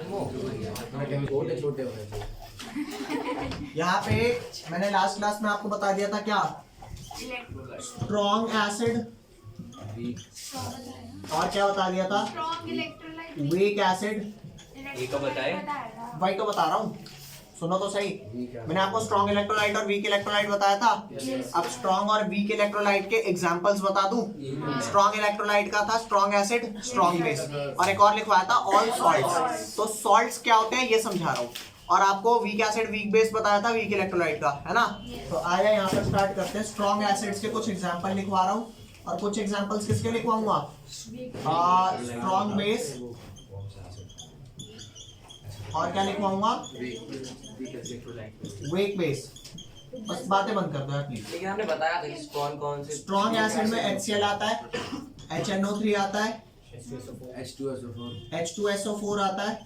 छोटे छोटे होने चाहिए। यहाँ पे मैंने लास्ट क्लास में आपको बता दिया था क्या, स्ट्रॉन्ग एसिड, और क्या बता दिया था, वीक एसिड। वही तो बता रहा हूँ, सुनो तो सही। मैंने आपको स्ट्रॉन्ग इलेक्ट्रोलाइट और वीक इलेक्ट्रोलाइट बताया था। अब स्ट्रॉन्ग और वीक इलेक्ट्रोलाइट के एग्जांपल्स बता दूं। स्ट्रॉन्ग इलेक्ट्रोलाइट का था स्ट्रॉन्ग एसिड, स्ट्रॉन्ग बेस, और एक और लिखवाया था ऑल सॉल्ट्स। तो सॉल्ट्स क्या होते हैं ये समझा रहा हूँ, और आपको वीक एसिड वीक बेस बताया था वीक इलेक्ट्रोलाइट का, है ना। तो आया यहाँ पर स्टार्ट करते हैं। स्ट्रॉन्ग एसिड्स के कुछ एग्जाम्पल लिखवा रहा हूँ, और कुछ एग्जाम्पल्स किसके लिखवाऊंगा, स्ट्रॉन्ग बेस, और क्या लिखवाऊंगा, वीक बेस। बस बातें बंद कर दो यार प्लीज। लेकिन हमने बताया था कि कौन से स्ट्रॉन्ग एसिड में HCl आता है, HNO3 आता है, H2SO4 आता है,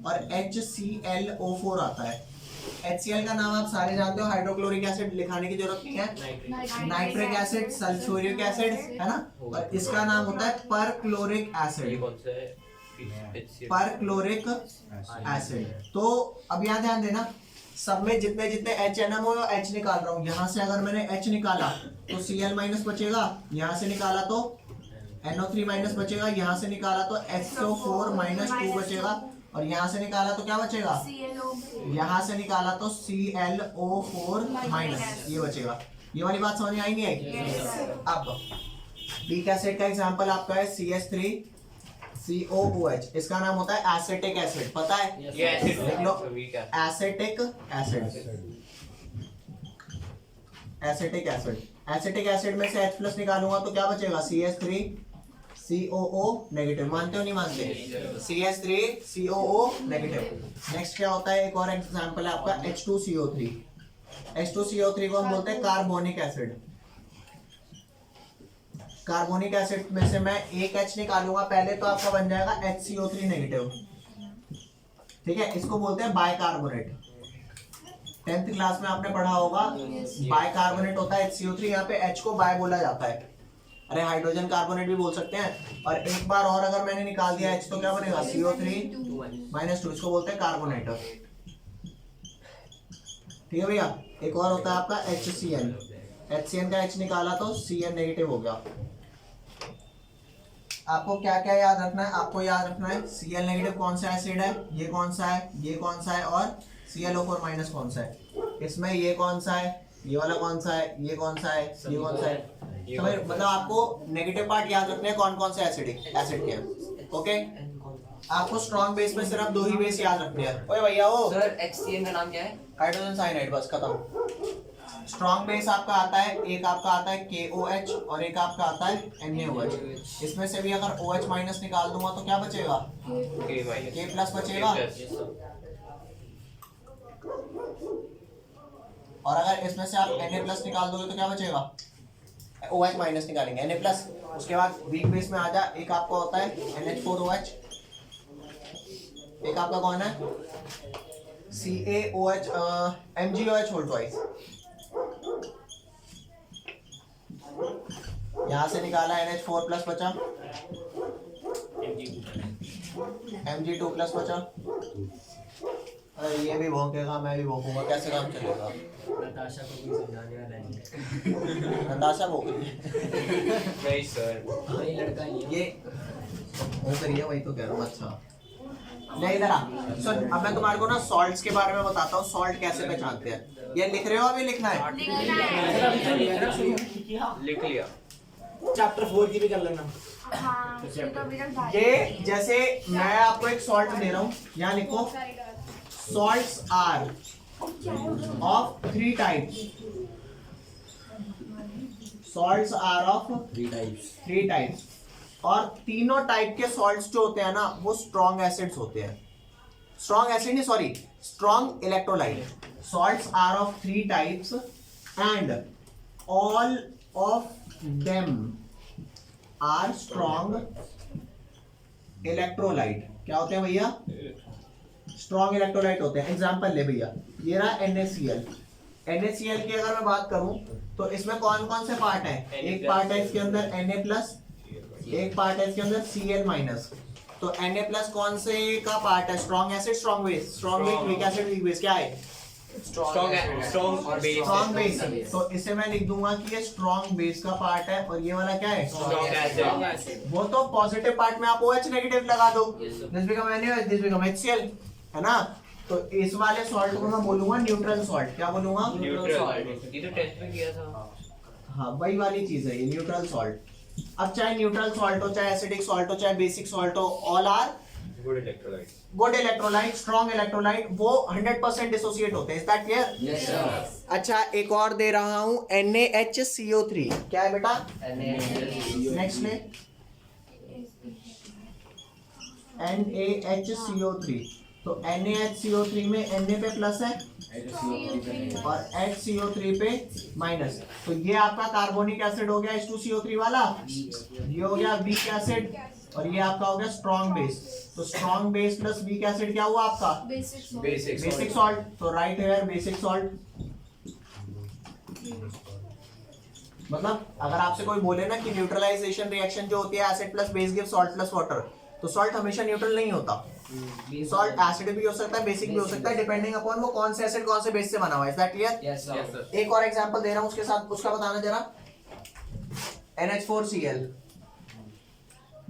और HClO4 आता है। HCl का नाम आप सारे जानते हो, हाइड्रोक्लोरिक एसिड, लिखाने की जरूरत नहीं है। नाइट्रिक एसिड, सल्फ्यूरिक एसिड, है ना। और इसका नाम होता है परक्लोरिक एसिड, परक्लोरिक एसिड। तो अब यहाँ ध्यान देना, सब में जितने जितने HNO H निकाल रहा हूँ, यहाँ से अगर मैंने H निकाला तो Cl माइनस बचेगा, यहाँ से निकाला तो NO3 माइनस बचेगा, यहाँ से निकाला तो SO4 माइनस 2 बचेगा, और यहाँ से निकाला तो क्या बचेगा, यहाँ से निकाला तो ClO4 माइनस, ये बचेगा। ये वाली बात समझ में आई नहीं आई? अब वीक एसिड का एग्जांपल आपका है CH3COOH, इसका नाम होता है एसिटिक एसिड, पता है? ये एसिड लिख लो, acetic acid, acetic acid. Acetic acid में से H+ निकालूंगा तो क्या बचेगा, CH3COO नेगेटिव। मानते हो नहीं मानते? CH3COO negative. नेक्स्ट क्या होता है, एक और एग्जांपल है आपका H2CO3। H2CO3 को हम बोलते हैं कार्बोनिक एसिड। कार्बोनिक एसिड में से मैं एक H निकालूंगा पहले तो आपका बन जाएगा HCO3 नेगेटिव, ठीक है। इसको बोलते हैं बाइकार्बोनेट। 10th क्लास में आपने पढ़ा होगा, बाइकार्बोनेट होता है HCO3, यहाँ पे H को बाय बोला जाता है। अरे हाइड्रोजन कार्बोनेट भी बोल सकते हैं। और एक बार और अगर मैंने निकाल दिया H तो क्या बनेगा, CO3-2, इसको बोलते हैं कार्बोनेट, ठीक है भैया। एक और होता है आपका HCN, HCN का H निकाला तो Cn नेगेटिव हो गया। आपको क्या क्या याद रखना है, आपको याद रखना है Cl नेगेटिव कौन सा एसिड है, ये कौन सा है, ये कौन सा है, और ClO4 माइनस कौन सा है। इसमें ये कौन सा है, ये वाला कौन सा है, ये कौन सा है, ये कौन सा है। तो मतलब आपको नेगेटिव पार्ट याद रखने हैं कौन कौन से एसिडिक एसिड के हैं, ओके। आपको स्ट्रॉन्ग बेस में सिर्फ 2 ही बेस याद रखने हैं। ओए भैया वो सर HCN का नाम क्या है? हाइड्रोजन साइनाइड, बस खत्म। स्ट्रॉन्ग बेस आपका आता है, एक आपका आता है KOH और एक आपका आता है NaOH। इसमें से भी अगर OH माइनस निकाल दूंगा तो क्या बचेगा, K प्लस बचेगा। और अगर इसमें से आप Na प्लस निकाल दोगे तो क्या बचेगा, OH माइनस निकालेंगे, Na प्लस। उसके बाद वीक बेस में आ जा, एक आपका होता है NH4OH, एक आपका कौन है CaOH, MgOH होल ट्वाइस। यहाँ से निकाला NH4 प्लस बचा, Mg2 प्लस बचा। अरे ये भी भौंकेगा, मैं भी भौंकूंगा, कैसे काम चलेगा। नताशा को भी समझाने वाला है। नताशा भौंक रही है। नहीं सर, वही लड़का ही है। ये भौंक रही है, वही तो कह रहा हूँ। अच्छा नहीं, इधर आ सुन। अब मैं तुम्हारे को ना सॉल्ट्स के बारे में बताता हूँ, सॉल्ट कैसे पहचानते हैं। ये लिख रहे हो, अभी लिखना है, लिख लिया। चैप्टर 4 की भी कर लेना। ये जैसे मैं आपको एक सॉल्ट दे रहा हूँ, यहाँ लिखो salts are of 3 types. Salts are of 3 types. और तीनों टाइप के सॉल्ट्स जो होते हैं ना, वो स्ट्रॉन्ग एसिड्स होते हैं। स्ट्रॉन्ग एसिड नहीं, sorry, strong electrolyte. Salts are of 3 types and all of them are strong electrolyte. क्या होते हैं भैया, स्ट्रॉन्ग इलेक्ट्रोलाइट होते हैं। एग्जांपल ले भैया, ये रहा NaCl। NaCl की अगर मैं बात करूं तो इसमें कौन कौन से पार्ट हैं, एक पार्ट है इसके अंदर Na प्लस, एक पार्ट है इसके अंदर Cl माइनस, तो Na+ कौन से का पार्ट है? Strong acid strong base, strong base weak acid weak base, क्या है? Strong strong base. तो इसे मैं लिख दूंगा कि ये स्ट्रॉन्ग बेस का पार्ट है और ये वाला क्या है? Strong acid. वो तो पॉजिटिव पार्ट में आप OH नेगेटिव लगा दो, this become NaOH, this become HCl, है ना? तो इस वाले सॉल्ट को मैं बोलूंगा न्यूट्रल सॉल्ट। क्या बोलूंगा? न्यूट्रल। ये तो टेस्ट में किया था। हाँ वही वाली चीज है ये न्यूट्रल सॉल्ट। अब चाहे न्यूट्रल सॉल्ट हो, चाहे एसिडिक सॉल्ट हो, चाहे बेसिक सॉल्ट हो, all are good electrolyte. Good electrolyte, strong electrolyte, वो 100% डिसोसिएट होते हैं। Is that clear? Yes sir. अच्छा एक और दे रहा हूं NaHCO3। क्या है बेटा? नेक्स्ट ले NaHCO3। तो NaHCO3 में Na पे प्लस है और HCO3 पे माइनस। तो ये आपका कार्बोनिक एसिड हो गया H2CO3 वाला, ये हो गया वीक एसिड और ये आपका हो गया स्ट्रॉन्ग बेस। तो strong base plus weak acid क्या हुआ आपका? Basic salt. तो राइट हेयर बेसिक सॉल्ट। मतलब अगर आपसे कोई बोले ना कि न्यूट्रलाइजेशन रिएक्शन जो होती है acid plus base give salt plus water, तो सॉल्ट हमेशा न्यूट्रल नहीं होता। सॉल्ट एसिड भी हो सकता है, बेसिक भी हो सकता है, डिपेंडिंग अपॉन वो कौन से एसिड कौन से बेस से बना हुआ है। Is that clear? Yes sir. एक और एग्जांपल दे रहा हूं उसके साथ, उसका बताना जरा। NH4Cl।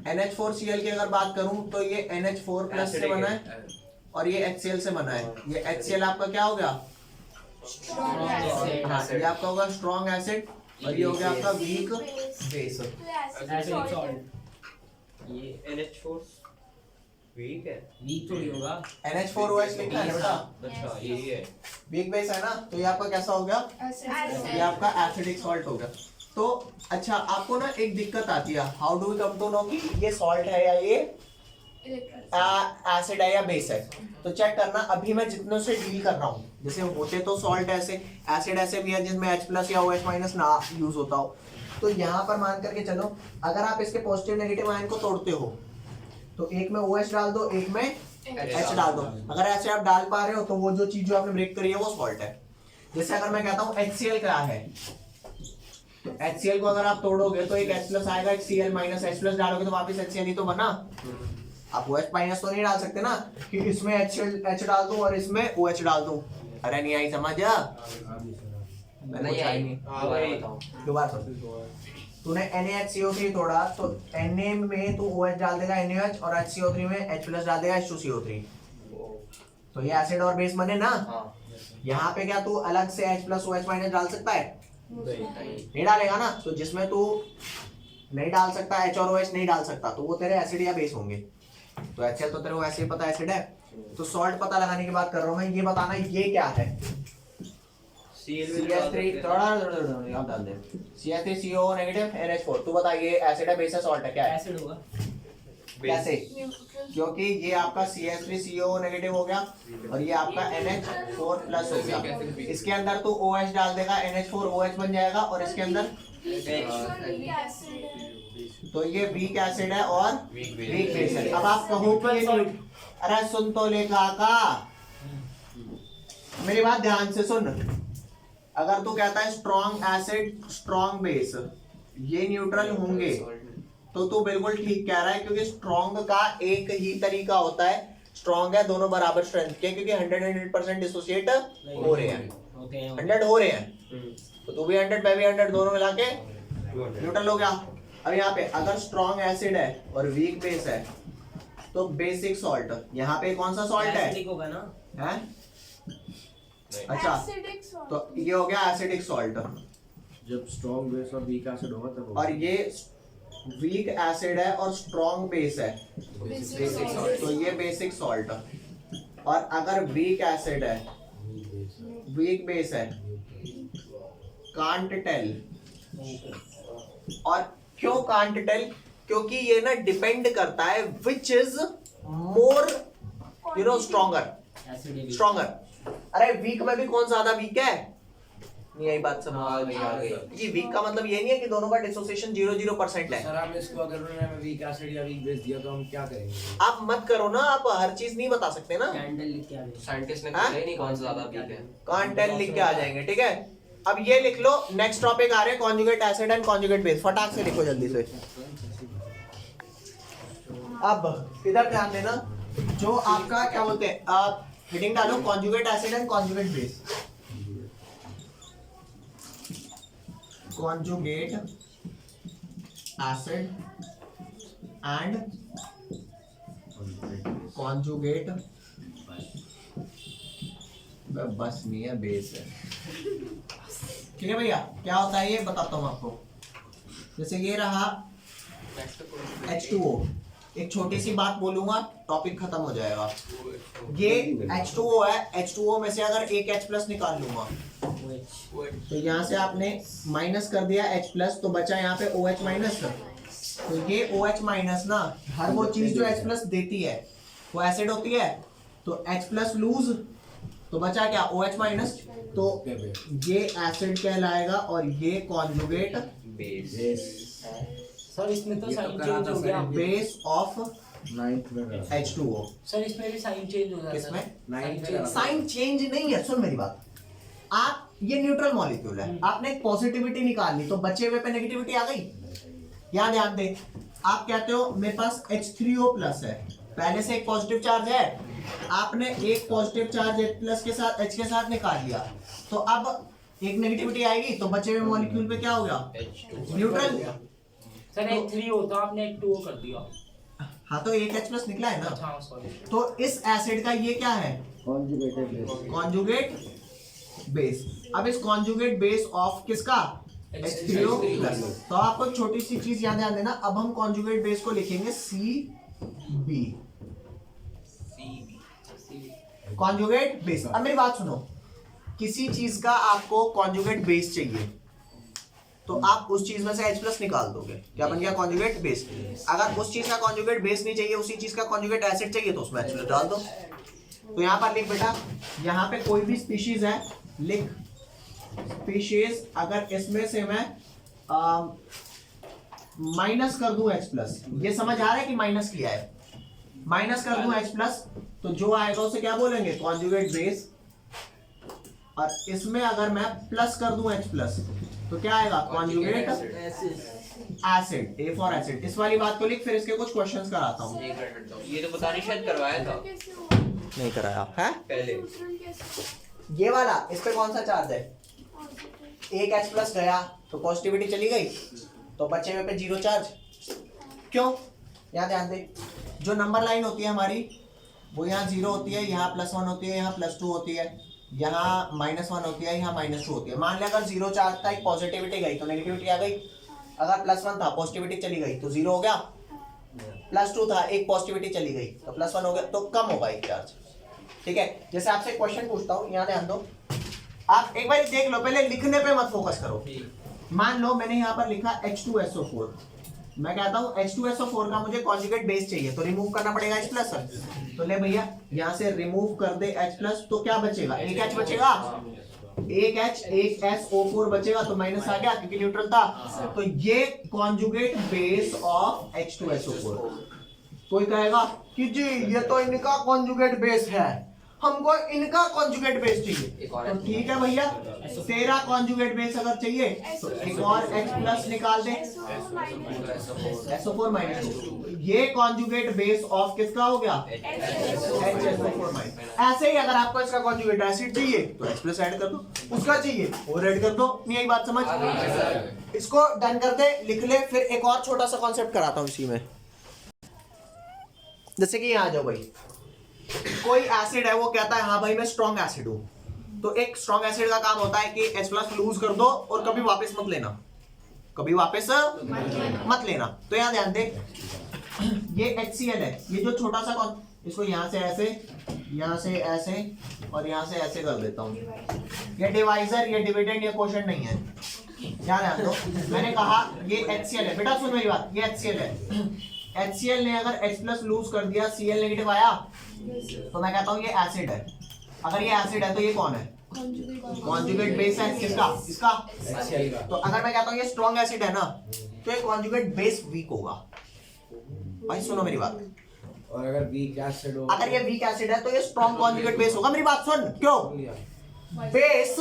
NH4Cl की अगर बात करूं तो ये NH4 प्लस से बना है और ये HCl से बना है। ये HCl आपका क्या हो गया? हाँ, ये आपका होगा स्ट्रॉन्ग एसिड और ये हो गया आपका वीक बेस। ये NH4 वीक है। वीक थोड़ी होगा। NH4OH लिखा है बेटा, अच्छा ये है। वीक बेस है ना, तो ये आपका कैसा हो गया? ये आपका एसिडिक सॉल्ट हो गया। तो अच्छा आपको ना एक दिक्कत आती है, how do we come to know कि ये सॉल्ट है या ये एसिड है या बेस है? तो चेक करना, अभी मैं जितनों से डील कर रहा हूँ, जैसे होते तो सॉल्ट ऐसे, एसिड ऐसे भी है जिसमें H+ या OH- ना यूज होता हो। तो यहाँ पर मान करके चलो, अगर आप इसके पॉजिटिव नेगेटिव आयन को तोड़ते हो तो एक में OH डाल दो, एक में H डाल दो। अगर ऐसे आप डाल पा रहे हो तो वो जो चीज जो आपने ब्रेक करी है वो सॉल्ट है। जैसे अगर मैं कहता हूँ HCl क्या है, तो HCl को अगर आप तोड़ोगे तो एक H+ आएगा, एक Cl माइनस H+ डालोगे तो वापस HCl ही तो बना। आप OH- तो नहीं डाल सकते ना कि इसमें H डाल दूं और इसमें OH डाल दूं। अरे नहीं आई समझ? नहीं आई। दोबारा तूने NaHCO3 तोड़ा तो Na में तू OH डाल देगा NaOH और HCO3 में H+ डाल देगा H2CO3। तो ये एसिड और बेस बने ना। यहाँ पे क्या तू अलग से H+ OH- डाल सकता है? नहीं डालेगा ना। तो जिसमें तू नहीं डाल सकता H और OH नहीं डाल सकता तो वो तेरे एसिड या बेस होंगे। तो HCl तो तेरे को ऐसे ही पता एसिड है। तो सॉल्ट पता लगाने की बात कर रहा हूँ मैं, ये बताना ये क्या है। CH3 थोड़ा आप डाल दे, CH3CO नेगेटिव NH4। तू बता ये एसिड है बेस है सॉल्ट है क्या है? एसिड होगा। कैसे? क्योंकि ये आपका CH3CO नेगेटिव हो गया और ये आपका NH4 प्लस हो गया। इसके अंदर तू OH डाल देगा, NH4 OH बन जाएगा और इसके अंदर तो ये वीक एसिड है और वीक बेस है। अब आप कहो कि अरे सुन तो ले काका, मेरी बात ध्यान से सुन। अगर तू कहता है स्ट्रॉन्ग एसिड स्ट्रॉन्ग बेस ये न्यूट्रल होंगे तो तू बिल्कुल ठीक कह रहा है, क्योंकि स्ट्रॉन्ग का एक ही तरीका होता है, स्ट्रॉन्ग है दोनों बराबर स्ट्रेंथ के, क्योंकि 100% डिसोसिएट हो रहे हैं, 100 हो रहे हैं। तो तू भी 100 मैं भी 100 दोनों मिला के न्यूट्रल हो गया। अब यहाँ पे अगर स्ट्रॉन्ग एसिड है और वीक बेस है तो बेसिक सॉल्ट, यहाँ पे कौन सा सॉल्ट है? एसिडिक होगा ना? हैं? अच्छा तो ये हो गया एसिडिक सॉल्ट। जब स्ट्रॉन्ग बेस और वीक एसिड होगा तब और ये वीक एसिड है और स्ट्रॉन्ग बेस है तो ये बेसिक सॉल्ट। और अगर वीक एसिड है वीक बेस है कांट टेल। और क्यों कांट टेल? क्योंकि ये ना डिपेंड करता है विच इज मोर स्ट्रॉन्गर। अरे वीक में भी कौन ज्यादा वीक है? नहीं आई बात समझ में? ये वीक का मतलब ये नहीं है कि दोनों का डिसोसिएशन 0% है। सर हम इसको अगर उन्होंने वीक एसिड या वीक बेस दिया तो हम क्या करेंगे? आप मत करो ना, आप हर चीज नहीं बता सकते ना। कैंडल लिख के आ गए। साइंटिस्ट ने बताया नहीं कौन सा ज्यादा वीक है। कांटेल लिख के आ जाएंगे, ठीक है। अब ये लिख लो, नेक्स्ट टॉपिक आ रहे हैं conjugate acid and conjugate base. फटाक से लिखो जल्दी से। अब इधर ध्यान देना, जो आपका क्या बोलते हैं, आप हेडिंग डालो conjugate acid and conjugate base. Conjugate acid and conjugate, बस नहीं है, बेस है। ठीक है भैया, क्या होता है ये बताता हूँ आपको। जैसे ये रहा H2O, एक छोटी सी बात बोलूंगा टॉपिक खत्म हो जाएगा। ये H2O है, H2O में से अगर एक H प्लस निकाल लूंगा तो यहाँ से आपने माइनस कर दिया H प्लस, तो बचा यहाँ पे OH माइनस। तो ये OH माइनस ना, हर वो चीज जो H प्लस देती है वो एसिड होती है, तो H प्लस लूज, तो बचा क्या OH माइनस, तो ये एसिड कहलाएगा और ये कॉन्जुगेट सर इसमें तो साइन चेंज हो गया। बेस ऑफ 9th में करा। H2O। सर इसमें भी साइन चेंज हो जाता है। किसमें? Ninth में करा। साइन चेंज नहीं है, सुन मेरी बात। आप ये न्यूट्रल मॉलिक्यूल है, आपने एक पॉजिटिविटी निकाल ली तो बचे हुए पे नेगेटिविटी आ गई। यहाँ ध्यान दे, आप कहते हो मेरे पास H3O प्लस है, पहले से एक पॉजिटिव चार्ज है, आपने एक पॉजिटिव चार्ज H प्लस के साथ H के साथ निकाल लिया, तो अब एक नेगेटिविटी आएगी, तो बचे हुए मॉलिक्यूल पे क्या हो गया? न्यूट्रल। सर H3 होता आपने H2O कर दिया। हाँ तो एक H प्लस निकला है ना, हाँ सॉरी। तो इस एसिड का ये क्या है? Conjugated base। Conjugate base. अब इस कॉन्जुगेट बेस ऑफ किसका? H3O plus. तो आपको एक छोटी सी चीज याद ध्यान देना, अब हम कॉन्जुगेट बेस को लिखेंगे CB, कॉन्जुगेट बेस। अब मेरी बात सुनो, किसी चीज का आपको कॉन्जुगेट बेस चाहिए तो आप उस चीज में से H प्लस निकाल दोगे, क्या बन गया? Conjugate base. अगर उस चीज का कॉन्जुगेट बेस नहीं चाहिए, उसी चीज का कॉन्जुगेट एसिड चाहिए, तो उसमें H प्लस डाल दो। तो यहाँ पर लिख बेटा, यहाँ पे कोई भी स्पीशीज है, लिख स्पीशीज, अगर इसमें से मैं माइनस कर दूं H प्लस, ये समझ आ रहा है कि माइनस किया है, माइनस कर दूं H प्लस, तो जो आएगा उसे क्या बोलेंगे? Conjugate base. और इसमें अगर मैं प्लस कर दूं H प्लस, तो क्या आएगा? Conjugate acid, A for acid. इस वाली बात को लिख, फिर इसके कुछ क्वेश्चंस कराता हूँ। ये तो पता नहीं, शायद करवाया था नहीं कराया है पहले। ये वाला, इस पे कौन सा चार्ज है? एक H प्लस गया तो पॉजिटिविटी चली गई, तो बचे हुए पे जीरो चार्ज। क्यों? यहाँ ध्यान दे, जो नंबर लाइन होती है हमारी वो यहाँ जीरो होती है, यहाँ +1 होती है, यहाँ +2 होती है, यहाँ -1 होती है, यहाँ -2 होती है। मान लिया अगर जीरो चार्ज था, एक पॉजिटिविटी गई तो नेगेटिविटी आ गई, अगर +1 था पॉजिटिविटी चली गई तो जीरो हो गया, +2 था एक पॉजिटिविटी चली गई तो +1 हो गया, तो कम होगा एक चार्ज। ठीक है, जैसे आपसे क्वेश्चन पूछता हूँ, यहाँ ध्यान दो, आप एक बार देख लो, पहले लिखने पे मत फोकस करो। मान लो मैंने यहाँ पर लिखा H2SO4, मैं कहता हूँ H2SO4 का मुझे कॉन्जुगेट बेस चाहिए, तो रिमूव करना पड़ेगा H प्लस। तो ले भैया यहाँ से रिमूव कर दे H प्लस, तो क्या बचेगा? एक H बचेगा, एक H, एक SO4 बचेगा, तो माइनस आ गया क्योंकि न्यूट्रल था। तो ये कॉन्जुगेट बेस ऑफ H2SO4। कोई कहेगा कि जी ये तो इनका कॉन्जुगेट बेस है, हमको इनका कॉन्जुगेट बेस चाहिए, तो ठीक है भैया, तेरा कॉन्जुगेट बेस अगर चाहिए तो एक और H प्लस निकाल दे, SO4 -2। ये कॉन्जुगेट बेस ऑफ किसका हो गया? HSO4 minus. ऐसे ही अगर आपको इसका कॉन्जुगेट एसिड चाहिए तो H प्लस ऐड कर दो, उसका चाहिए और ऐड कर दो। नहीं, यही बात समझ? इसको डन कर दे, लिख ले। फिर एक और छोटा सा कॉन्सेप्ट कराता हूँ इसी में। जैसे कि यहाँ आ जाओ भाई, कोई एसिड है, वो कहता है हाँ भाई मैं स्ट्रॉन्ग एसिड हूं, तो एक स्ट्रॉन्ग एसिड का काम होता है कि H प्लस लूज कर दो और कभी वापस मत लेना, कभी वापस मत लेना। तो यहाँ ध्यान दे, ये HCl है, ये जो छोटा सा इसको यहाँ से ऐसे, यहाँ से ऐसे और यहाँ से ऐसे कर देता हूँ। ये डिवाइजर, ये डिविडेंड, ये क्वोशंट नहीं है। यहाँ ध्यान दो, मैंने कहा ये HCl है, बेटा सुन मेरी बात, ये HCl है। HCl ने अगर H प्लस लूज कर दिया, Cl नेगेटिव आया, तो मैं कहता हूँ ये एसिड है। अगर ये एसिड है तो ये कौन है? कॉन्जुगेट बेस है किसका? इसका। तो अगर मैं कहता हूँ ये स्ट्रॉन्ग एसिड है ना, तो ये कॉन्जुगेट बेस वीक होगा। भाई सुनो मेरी बात, और अगर वीक एसिड हो, अगर ये वीक एसिड है तो ये स्ट्रॉन्ग कॉन्जुगेट बेस होगा। मेरी बात सुन, क्यों? बेस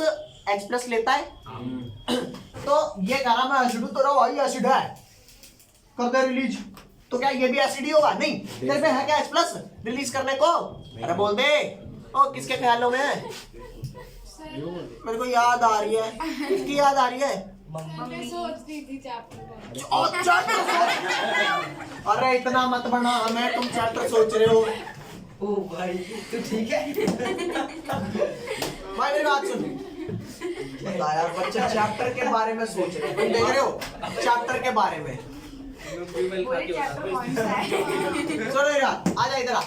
H प्लस लेता है, तो ये कह रहा मैं एसिड हूं, तो भाई एसिड है, कर दे रिलीज, तो क्या ये भी एसिड ही होगा? नहीं, तेरे पे है क्या H प्लस रिलीज करने को? अरे बोल दे। ओ किसके ख्यालों में है? मेरे को याद आ रही है। किसकी याद आ रही है? मैं सोच रही थी चैप्टर अरे इतना मत बना हमें, तुम चैप्टर सोच रहे हो। ओ भाई तो ठीक है। भाई मेरी बात सुन। बता यार, बच्चे चैप्टर के बारे में सोच रहे हैं, तुम देख रहे हो चैप्टर के बारे में। चैप्टर कौन सा है? सुनो यार, आ जा इधर आ,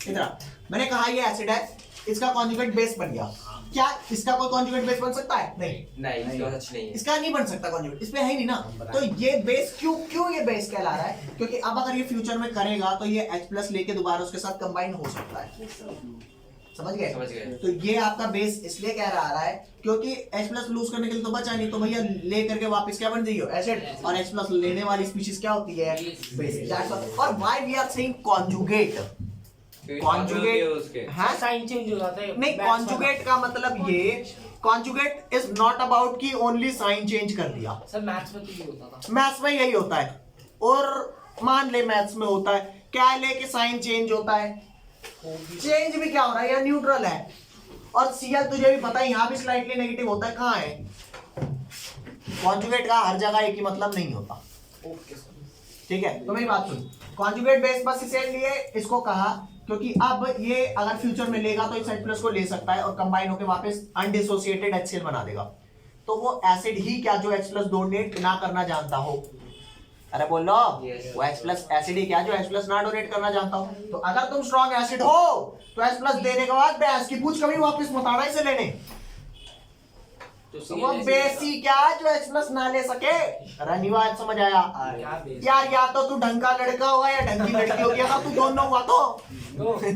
इधर आ। मैंने कहा ये एसिड है, इसका कॉन्जुगेट बेस बन गया। क्या इसका कोई कॉन्जुगेट बेस बन सकता है? नहीं, नहीं इसका सच नहीं है। इसका नहीं बन सकता कॉन्जुगेट, इसमें है ही नहीं ना। तो ये बेस क्यों ये बेस कहला रहा है? क्योंकि अब अगर ये फ्यूचर में करेगा तो ये H प्लस लेके दोबारा उसके साथ कंबाइन हो सकता है। समझ गए? समझ गए। तो ये आपका बेस इसलिए कह रहा है क्योंकि H प्लस लूज करने के लिए तो बचा नहीं, तो भैया ले करके वापस क्या बन जाइए? एसिड। और H प्लस लेने वाली स्पीशीज क्या होती है? बेस। और why we are saying conjugate? Conjugate उसके हाँ साइन चेंज हो जाता है। नहीं, कॉन्जुगेट का मतलब ये, कॉन्जुगेट इज नॉट अबाउट कि ओनली साइन चेंज कर दिया। सर मैथ्स में तो ये होता था। मैथ्स में यही होता है, और मान ले मैथ्स में होता है क्या ले कि साइन चेंज होता है। चेंज भी क्या हो रहा है? यहाँ न्यूट्रल है, और सीएल तुझे भी पता है यहाँ भी स्लाइटली नेगेटिव होता है। कहाँ है? कॉन्जुगेट का हर जगह एक ही मतलब नहीं होता। Okay sir. ठीक है, तो मेरी बात सुन। कॉन्जुगेट बेस बस इसलिए इसको कहा क्योंकि अब ये अगर फ्यूचर में लेगा तो इस H प्लस को ले सकता है और कंबाइन होकर वापस अनडिसोसिएटेड HCl बना देगा। तो वो एसिड ही क्या जो H प्लस डोनेट ना करना जानता हो? अरे बोल लो। वो H प्लस एसिड ही क्या जो H प्लस ना डोनेट करना जानता हो? तो अगर तुम स्ट्रॉन्ग एसिड हो तो H प्लस देने के बाद बेस की पूछ कभी वापस मत आना इसे लेने। तो वो बेस ही क्या जो H प्लस ना ले सके। रनिवाज समझ आया? क्या बेस? यार या तो तू ढंग का लड़का होगा या ढंग की लड़की होगी, अगर तू दोनों हुआ तो मुझे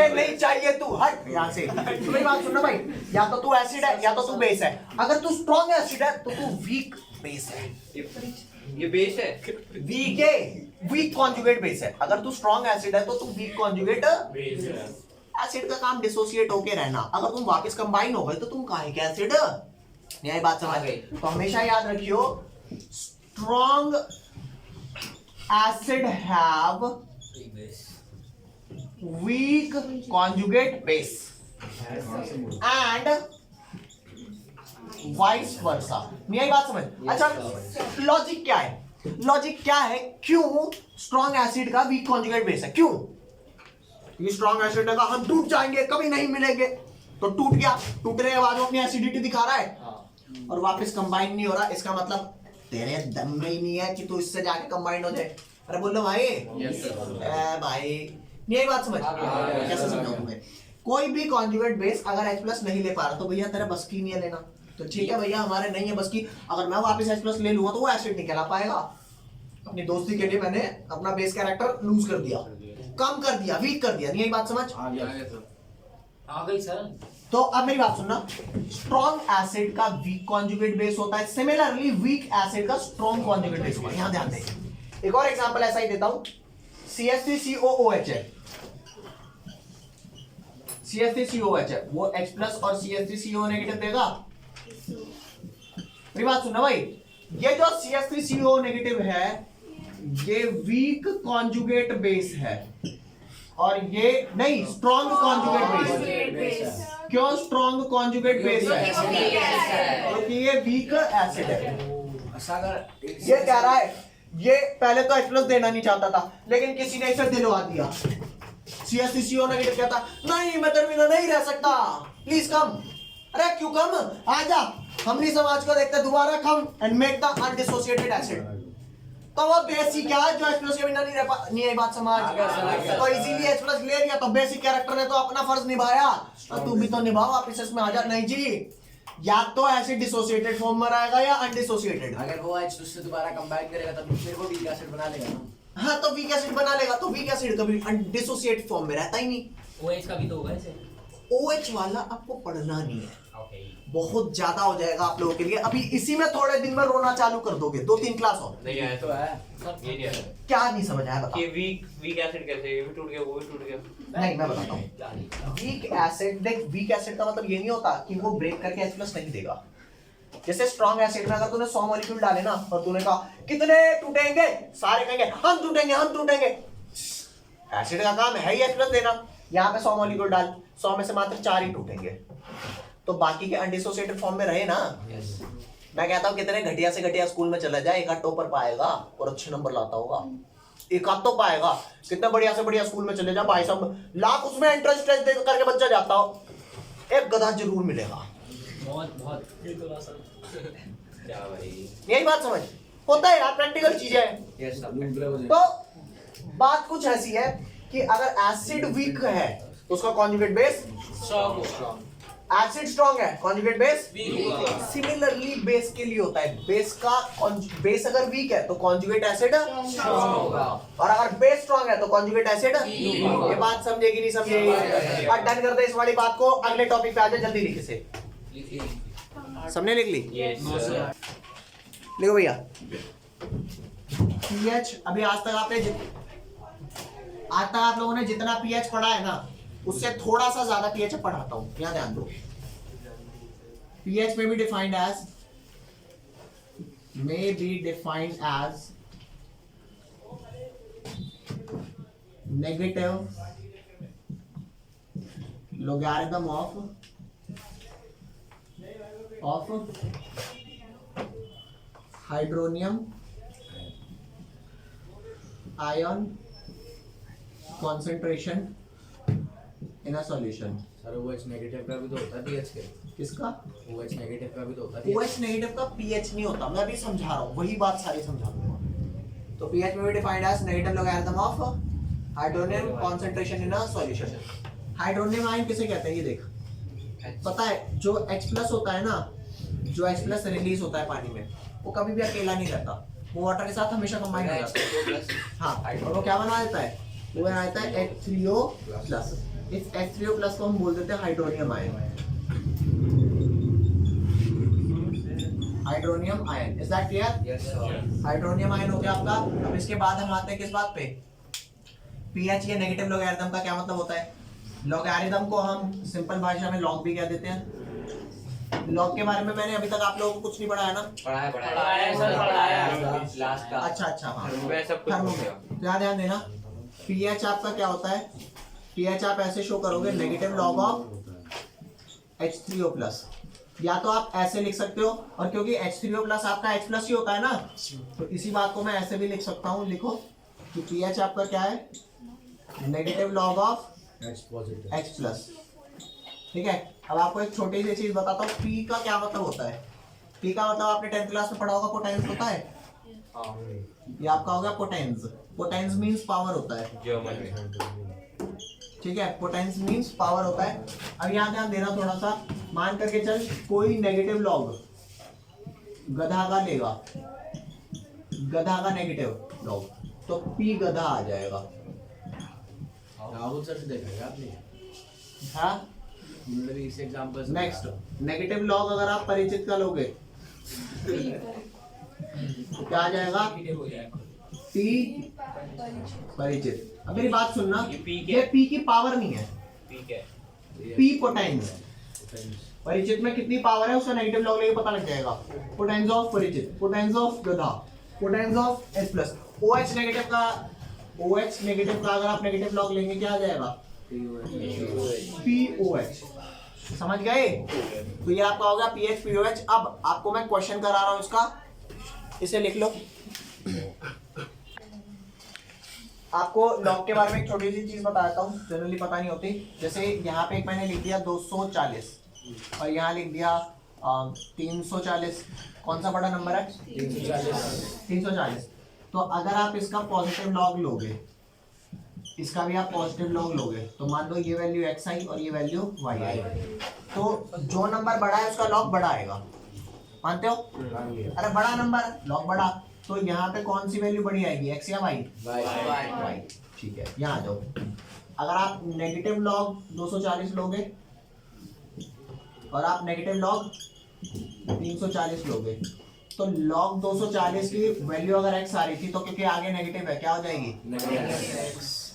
नहीं चाहिए, तू हट यहाँ से। तो मेरी बात सुनना भाई, या तो तू एसिड है या तो तू बेस है। अगर तू स्ट्रॉन्ग एसिड है तो तू वीक बेस है। ये बेस है। वीक है, वीक कॉन्जुगेट बेस है। अगर तू स्ट्रॉन्ग एसिड है तो तू वीक कॉन्जुगेट बेस है। एसिड का काम डिसोसिएट होके रहना। अगर तुम वापस कंबाइन हो गए तो तुम काहे के एसिड? यही बात समझ गई? तो हमेशा याद रखियो, strong acid have week conjugate base and vice versa. यही बात समझ? अच्छा, लॉजिक क्या है? लॉजिक क्या है क्यों स्ट्रॉन्ग एसिड का वीक कॉन्जुगेट बेस है? क्यों? ये स्ट्रॉन्ग एसिड का हम टूट जाएंगे, कभी नहीं मिलेंगे, तो टूट गया। टूटने के बाद वो अपनी एसिडिटी दिखा रहा है और वापस कंबाइन नहीं हो रहा। इसका मतलब तेरे दम में ही नहीं है कि तू इससे जाके कंबाइन हो जाए। अरे बोलो भाई। भाई यही बात समझ? कैसे समझाऊं तुम्हें? कोई भी कॉन्जुगेट बेस अगर H प्लस नहीं ले पा रहा तो भैया तेरा बस की नहीं है लेना। तो ठीक है भैया, हमारे नहीं है बस की। अगर मैं वापस H प्लस ले लूंगा तो वो एसिड नहीं कहला पाएगा। अपनी दोस्ती के लिए मैंने अपना बेस कैरेक्टर लूज कर दिया, कम कर दिया, वीक कर दिया। यही बात समझ आ गई सर। तो अब मेरी बात सुनना, स्ट्रॉन्ग एसिड का वीक कॉन्जुगेट बेस होता है, सिमिलरली वीक एसिड का स्ट्रॉन्ग कॉन्जुगेट बेस होता है। यहां ध्यान दें, एक और एग्जांपल ऐसा ही देता हूं। CH3COOH है, CH3COOH है, वो H प्लस और CH3CO नेगेटिव देगा। मेरी बात सुनना भाई, ये जो CH3CO नेगेटिव है ये वीक कॉन्जुगेट बेस है, और ये नहीं स्ट्रॉन्ग कॉन्जुगेट बेस। क्यों स्ट्रॉन्ग कॉन्जुगेट बेस है? क्योंकि ये वीक एसिड है। ये कह रहा है, ये पहले तो H प्लस देना नहीं चाहता था, लेकिन किसी ने इसे दिलवा दिया। CH3CO नेगेटिव कहता नहीं मैं तेरे बिना नहीं रह सकता, प्लीज कम। अरे क्यों कम? आजा, हमनी समाज को देखते दोबारा come and make the undissociated acid. तो वो बेसिक क्या है जो H प्लस के बिना नहीं है। बात समझ? तो इजीली H प्लस ले लिया तो बेसिक कैरेक्टर ने तो अपना फर्ज निभाया, तो तू भी तो निभाओ, वापस इसमें आ जा। नहीं जी, या तो एसिड डिसोसिएटेड फॉर्म में रहेगा या अनडिसोसिएटेड। अगर वो H से दोबारा कंबाइन करेगा तब फिर वो वीक एसिड बना लेगा ना। हाँ, तो वीक एसिड बना लेगा, तो वीक एसिड कभी डिसोसिएटेड फॉर्म में रहता ही नहीं। OH का भी तो होगा ऐसे। OH वाला आपको पढ़ना नहीं है, बहुत ज्यादा हो जाएगा आप लोगों के लिए। अभी इसी में थोड़े दिन में रोना चालू कर दोगे। 2-3 क्लास और नहीं आया तो है। ये नहीं आया क्या नहीं समझ आया बता। कि वीक एसिड कैसे, ये भी टूट गया वो भी टूट गया। नहीं मैं बताता हूँ। वीक एसिड, देख वीक एसिड का मतलब ये नहीं होता कि वो ब्रेक करके H प्लस नहीं देगा। जैसे स्ट्रॉन्ग एसिड में अगर तूने 100 मॉलिक्यूल डाले ना और तूने कहा कितने टूटेंगे, सारे कहेंगे हम टूटेंगे हम टूटेंगे। एसिड का काम है ही H+ देना। यहाँ पे 100 मॉलिक्यूल डाल, 100 में से मात्र 4 ही टूटेंगे, तो बाकी के अनडिसोसिएटेड फॉर्म में रहे ना। मैं कहता हूँ कितने घटिया से घटिया स्कूल में चला जाए, एक आध टॉपर पाएगा और अच्छे नंबर लाता होगा, एक आध तो पाएगा। कितना बढ़िया से बढ़िया स्कूल में चले जा भाई साहब, लाख उसमें एंट्रेंस टेस्ट दे करके बच्चा जाता हो, एक गधा जरूर मिलेगा। बहुत क्या भाई, यही बात समझ होता है यार, प्रैक्टिकल चीजें हैं। यस तो बात कुछ ऐसी है कि अगर एसिड वीक है तो उसका conjugate base strong acid strong है, conjugate base weak similarly base के लिए होता है। बेस अगर वीक है तो कॉन्जुगेट एसिड स्ट्रॉन्ग होगा और अगर बेस स्ट्रॉन्ग है तो कॉन्जुगेट एसिड। ये बात समझेगी नहीं समझेगी? और डन कर दे इस वाली बात को, अगले टॉपिक पे आ जाए, जल्दी लिख इसे। सबने लिख ली? यस लिखो भैया। पीएच अभी आज तक आप लोगों ने जितना पीएच पढ़ा है ना, उससे थोड़ा सा ज्यादा पीएच पढ़ाता हूं, यहां ध्यान दो। पीएच में भी defined as negative logarithm of hydronium ion concentration in a solution। Sir OH negative का भी तो होता है pH के। किसका? OH नेगेटिव का भी तो होता है pH। OH नेगेटिव का pH नहीं होता, मैं अभी समझा रहा हूँ, वही बात सारी समझा दूंगा। तो pH में भी defined as negative logarithm of hydronium concentration in a solution। Hydronium ion किसे कहते हैं ये देख, पता है जो H+ होता है ना, जो H+ रिलीज होता है पानी में, वो कभी भी अकेला नहीं रहता, वो वाटर के साथ हमेशा कंबाइन हो जाता है। हाँ, और वो क्या बना देता है? वो बना देता है H3O+। इस H3O+ को हम बोल देते हैं hydronium ion. Hydronium ion, is that clear? Yes sir. Hydronium ion हो गया आपका। अब इसके बाद हम आते हैं किस बात पे? पीएच या नेगेटिव लॉगरिथम का क्या मतलब होता है? लॉगरिथम को हम सिंपल भाषा में लॉग भी कह देते हैं। लॉग के बारे में मैंने अभी तक आप लोगों को कुछ नहीं पढ़ाया ना? पढ़ाया सर, पढ़ाया। लास्ट का अच्छा हाँ, मैं सब कुछ खत्म हो हो गया। गया। ध्यान ध्यान देना। पीएच आपका क्या होता है? पीएच आप ऐसे शो करोगे, नेगेटिव लॉग ऑफ H3O+। या तो आप ऐसे लिख सकते हो, और क्योंकि H3O+ आपका H+ ही होता है ना, तो इसी बात को मैं ऐसे भी लिख सकता हूँ। लिखो कि पीएच आपका क्या है? Negative log of H+। ठीक है। अब आपको एक छोटी सी चीज बताता हूँ, पी का क्या मतलब होता है। पी का मतलब आपने 10th क्लास में पढ़ा होगा, पोटेंस होता है। ये आपका हो गया पोटेंस। पोटेंस मींस पावर होता है, ठीक है। पोटेंस मींस पावर होता है। अब यहाँ ध्यान देना थोड़ा सा, मान करके चल कोई नेगेटिव लॉग गधा का लेगा, गधा का नेगेटिव लॉग, तो पी गधा आ जाएगा। राहुल सर से देखा है आपने? हाँ, मतलब इस एग्जांपल से नेक्स्ट नेगेटिव लॉग अगर आप परिचित का लोगे तो क्या आ जाएगा? हो जाएगा। पी परिचित। अब मेरी बात सुनना, ये P ये पी की पावर नहीं है, ठीक है। P potence. परिचित में कितनी पावर है उसका नेगेटिव लॉग लेके पता लग जाएगा। पोटेंस ऑफ परिचित, पोटेंस ऑफ गधा, potence of H+। OH negative का अगर आप नेगेटिव लॉग लेंगे क्या आ जाएगा? POH। समझ गए? तो ये आपका होगा पीएच POH। अब आपको मैं क्वेश्चन करा रहा हूं इसका, इसे लिख लो। आपको लॉग के बारे में एक छोटी सी चीज बताता हूँ, जनरली पता नहीं होती। जैसे यहाँ पे एक मैंने लिख दिया 240 और यहाँ लिख दिया 340। कौन सा बड़ा नंबर है? 340। तो अगर आप इसका पॉजिटिव लॉग लोगे, इसका भी आप पॉजिटिव लॉग लोगे, तो मान लो ये वैल्यू xi और ये वैल्यू yi, तो जो नंबर बड़ा है उसका लॉग बड़ा आएगा। मानते हो? अरे बड़ा नंबर लॉग बड़ा, तो यहाँ पे कौन सी वैल्यू बड़ी आएगी, x या y? y। ठीक है, यहाँ आ जाओ। अगर आप नेगेटिव लॉग 240 लोगे और आप नेगेटिव लॉग 340 लोगे, तो लॉग 240 की वैल्यू अगर x आ रही थी, तो क्योंकि आगे नेगेटिव है क्या हो जाएगी?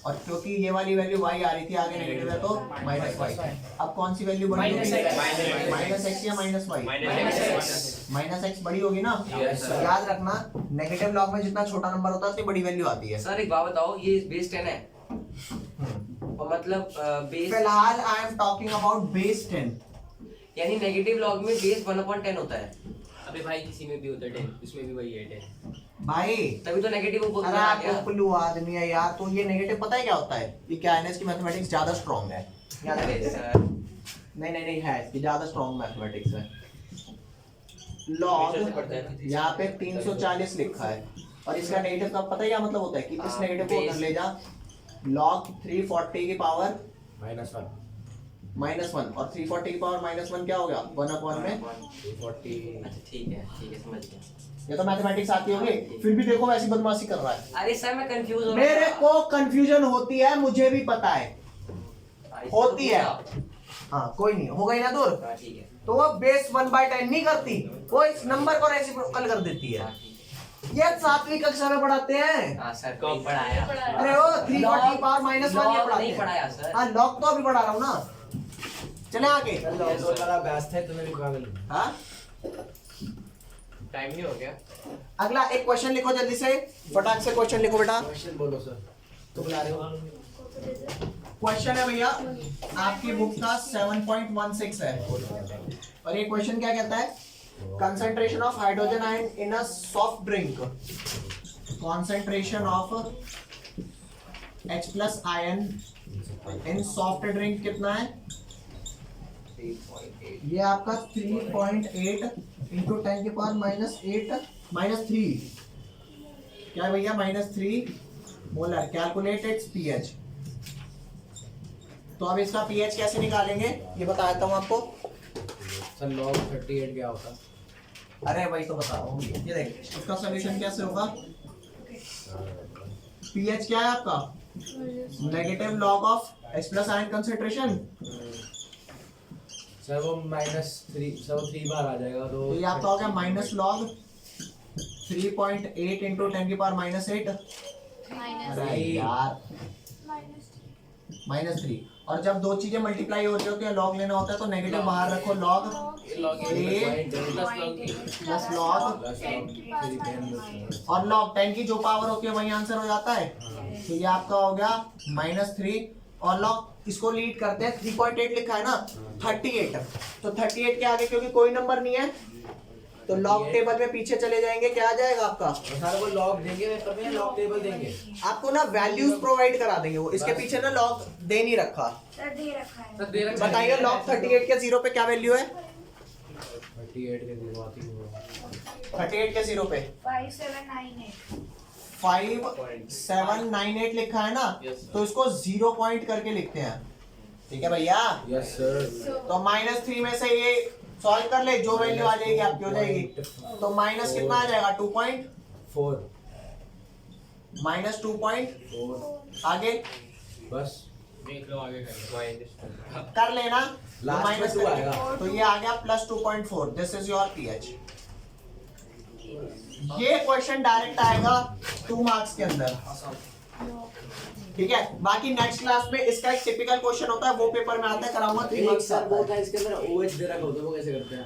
और क्योंकि ये वाली वैल्यू y आ रही थी आगे नेगेटिव है तो -y। अब कौन सी वैल्यू बड़ी होगी? -x या -y? -x बड़ी होगी ना। Yes, sir. याद रखना नेगेटिव लॉग में जितना छोटा नंबर होता है उतनी बड़ी वैल्यू आती है। सर एक बात बताओ, ये बेस 10 है और मतलब बेस फिलहाल I am talking about base 10। यानी नेगेटिव लॉग में बेस 1/10 होता है, अबे भाई किसी में भी होता है 10, इसमें भी वही है 10। भाई तभी तो नेगेटिव ऊपर अरे आ आप गया। उपलू आदमी है यार। तो ये नेगेटिव पता है क्या होता है? ये क्या है ना, इसकी मैथमेटिक्स ज्यादा स्ट्रांग है। याद अरे रखिए। सर नहीं है, इसकी ज्यादा स्ट्रांग मैथमेटिक्स है। लॉग यहाँ पे 340 लिखा है और इसका नेगेटिव का पता है क्या मतलब होता है कि इस नेगेटिव को उधर ले जा। लॉग 340 की पावर -1 -1 और 340 की पावर -1 क्या हो गया? 1/में 340। अच्छा ठीक है समझ गया। ये तो मैथमेटिक्स आती होगी, फिर भी देखो वैसी बदमाशी कर रहा है। अरे सर मैं कंफ्यूज हो मेरे को कंफ्यूजन होती है, मुझे भी पता है होती है। हाँ कोई नहीं, हो गई ना दूर। हाँ ठीक है। तो वो बेस 1/10 नहीं करती, वो इस नंबर को रेसिप्रोकल कर देती है। ये 7वीं कक्षा में पढ़ाते हैं। हाँ सर कब पढ़ाया? अरे वो 340 पावर -1 ये पढ़ाते नहीं हैं। पढ़ाया सर। हाँ लॉग तो अभी पढ़ा रहा हूँ ना। चले आगे। तो बड़ा बेस्ट है, तुम्हें भी पागल। हाँ टाइम नहीं हो गया? अगला एक क्वेश्चन लिखो जल्दी से, फटाक से क्वेश्चन लिखो बेटा। क्वेश्चन बोलो सर, तो बुला रहे हो। क्वेश्चन है भैया आपकी बुक का 7.16 है और ये क्वेश्चन क्या कहता है? Concentration of hydrogen ion in a soft drink, concentration of H+ ion in soft drink कितना है? 3.8 ये आपका 3.8 इंटू 10 की पावर -3 क्या है भैया? -3 मोलर। Calculate its pH। तो अब इसका pH कैसे निकालेंगे ये बता देता हूँ आपको। सर log 38 क्या होता? अरे भाई तो बता रहा हूँ, ये देख इसका सोल्यूशन कैसे होगा। pH क्या है आपका? Negative log of H+ ion concentration. Sir वो -3, सर वो 3 बार आ जाएगा तो ये आपका हो गया माइनस लॉग 3.8 इंटू 10 की पावर -8। अरे यार -3। और जब दो चीजें मल्टीप्लाई हो रही होती है लॉग लेना होता है तो नेगेटिव बाहर रखो। लॉग ए प्लस लॉग और लॉग 10 की जो पावर होती है वही आंसर हो जाता है। तो ये आपका हो गया -3 और लॉग इसको लीड करते हैं 3.8 लिखा है ना 38। तो 38 के आगे क्योंकि कोई नंबर नहीं है तो लॉग टेबल में पीछे चले जाएंगे, क्या आ जाएगा आपका? सर वो log देंगे पेपर में, log टेबल देंगे आपको ना वैल्यूज प्रोवाइड करा देंगे वो। इसके पीछे ना लॉग दे नहीं रखा। बताइए लॉग 38 के 0 पे क्या वैल्यू है? 38 के दिन बात ही हुआ। 38 के 0 पे 5798 लिखा है ना, तो इसको 0 पॉइंट करके लिखते हैं। ठीक है भैया? Yes sir. तो -3 में से ये सॉल्व कर ले, जो वैल्यू आ जाएगी आपकी हो जाएगी। तो माइनस कितना आ जाएगा? 2.4 -2.4 आगे बस देख लो आगे कर लेना। लास्ट में माइनस 2 आएगा। तो ये आ गया +2.4। This is your pH। ये क्वेश्चन डायरेक्ट आएगा 2 मार्क्स के अंदर। ठीक है, बाकी नेक्स्ट क्लास में इसका एक टिपिकल क्वेश्चन होता है वो पेपर में आता है, कराऊंगा 3 मार्क्स सर का। वो था इसके अंदर OH दे रखा होता है, वो कैसे करते हैं?